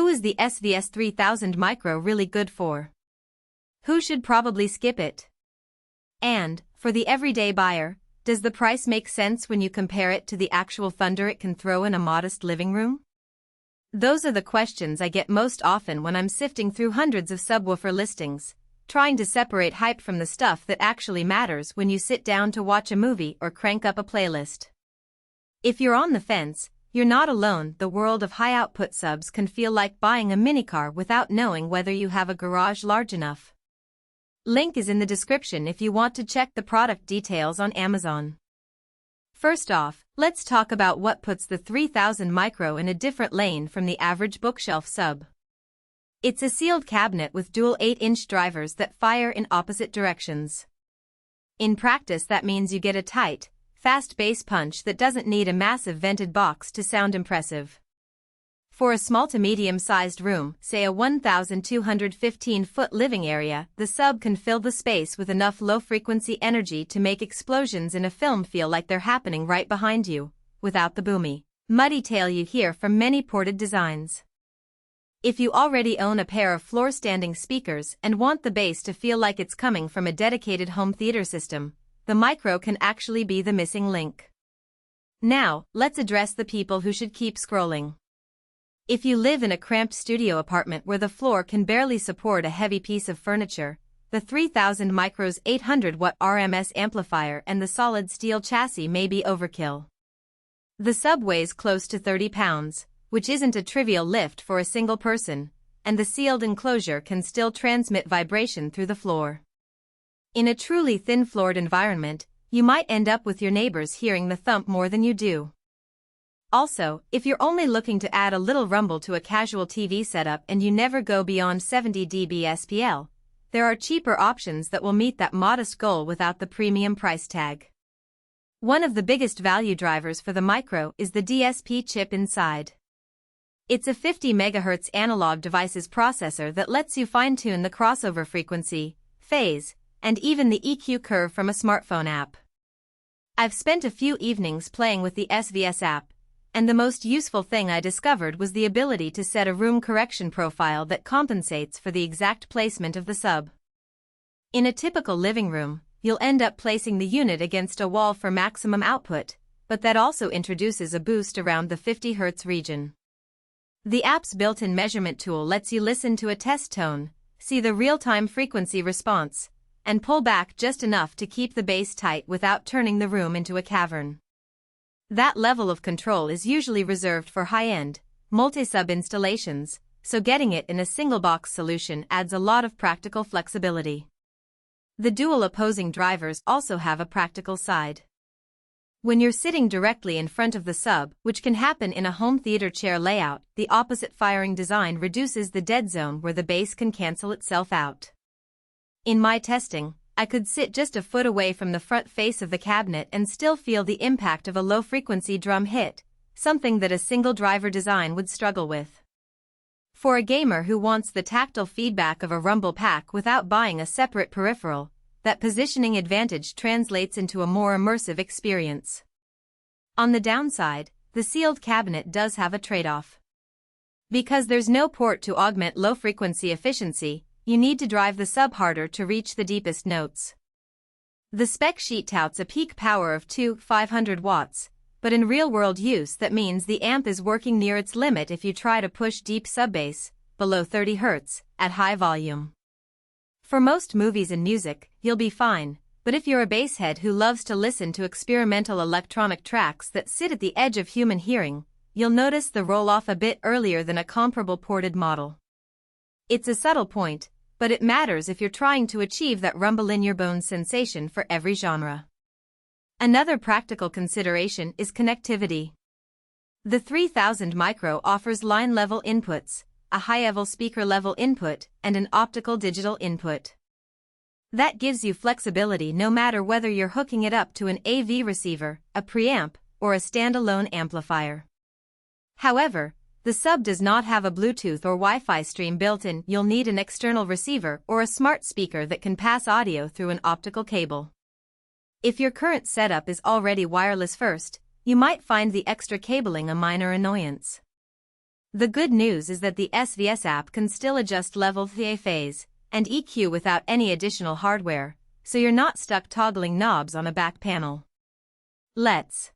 Who is the SVS 3000 Micro really good for? Who should probably skip it? And, for the everyday buyer, does the price make sense when you compare it to the actual thunder it can throw in a modest living room? Those are the questions I get most often when I'm sifting through hundreds of subwoofer listings, trying to separate hype from the stuff that actually matters when you sit down to watch a movie or crank up a playlist. If you're on the fence, you're not alone. The world of high-output subs can feel like buying a minicar without knowing whether you have a garage large enough. Link is in the description if you want to check the product details on Amazon. First off, let's talk about what puts the 3000 Micro in a different lane from the average bookshelf sub. It's a sealed cabinet with dual 8-inch drivers that fire in opposite directions. In practice, that means you get a tight, fast bass punch that doesn't need a massive vented box to sound impressive. For a small to medium-sized room, say a 1,215-foot living area, the sub can fill the space with enough low-frequency energy to make explosions in a film feel like they're happening right behind you, without the boomy, muddy tail you hear from many ported designs. If you already own a pair of floor-standing speakers and want the bass to feel like it's coming from a dedicated home theater system, the Micro can actually be the missing link. Now, let's address the people who should keep scrolling. If you live in a cramped studio apartment where the floor can barely support a heavy piece of furniture, the 3000 Micro's 800 Watt RMS amplifier and the solid steel chassis may be overkill. The sub weighs close to 30 pounds, which isn't a trivial lift for a single person, and the sealed enclosure can still transmit vibration through the floor. In a truly thin-floored environment, you might end up with your neighbors hearing the thump more than you do. Also, if you're only looking to add a little rumble to a casual TV setup and you never go beyond 70 dB SPL, there are cheaper options that will meet that modest goal without the premium price tag. One of the biggest value drivers for the Micro is the DSP chip inside. It's a 50 MHz analog devices processor that lets you fine-tune the crossover frequency, phase, and even the EQ curve from a smartphone app. I've spent a few evenings playing with the SVS app, and the most useful thing I discovered was the ability to set a room correction profile that compensates for the exact placement of the sub. In a typical living room, you'll end up placing the unit against a wall for maximum output, but that also introduces a boost around the 50 Hz region. The app's built-in measurement tool lets you listen to a test tone, see the real-time frequency response, and pull back just enough to keep the bass tight without turning the room into a cavern. That level of control is usually reserved for high-end, multi-sub installations, so getting it in a single-box solution adds a lot of practical flexibility. The dual opposing drivers also have a practical side. When you're sitting directly in front of the sub, which can happen in a home theater chair layout, the opposite firing design reduces the dead zone where the bass can cancel itself out. In my testing, I could sit just a foot away from the front face of the cabinet and still feel the impact of a low-frequency drum hit, something that a single-driver design would struggle with. For a gamer who wants the tactile feedback of a rumble pack without buying a separate peripheral, that positioning advantage translates into a more immersive experience. On the downside, the sealed cabinet does have a trade-off. Because there's no port to augment low-frequency efficiency, you need to drive the sub harder to reach the deepest notes. The spec sheet touts a peak power of 500 watts, but in real-world use that means the amp is working near its limit if you try to push deep sub-bass, below 30 Hz, at high volume. For most movies and music, you'll be fine, but if you're a basshead who loves to listen to experimental electronic tracks that sit at the edge of human hearing, you'll notice the roll-off a bit earlier than a comparable ported model. It's a subtle point, but it matters if you're trying to achieve that rumble-in-your-bones sensation for every genre. Another practical consideration is connectivity. The 3000 Micro offers line-level inputs, a high-level speaker-level input, and an optical digital input. That gives you flexibility no matter whether you're hooking it up to an AV receiver, a preamp, or a standalone amplifier. However, the sub does not have a Bluetooth or Wi-Fi stream built in. You'll need an external receiver or a smart speaker that can pass audio through an optical cable. If your current setup is already wireless first, you might find the extra cabling a minor annoyance. The good news is that the SVS app can still adjust level, phase, and EQ without any additional hardware, so you're not stuck toggling knobs on a back panel. Let's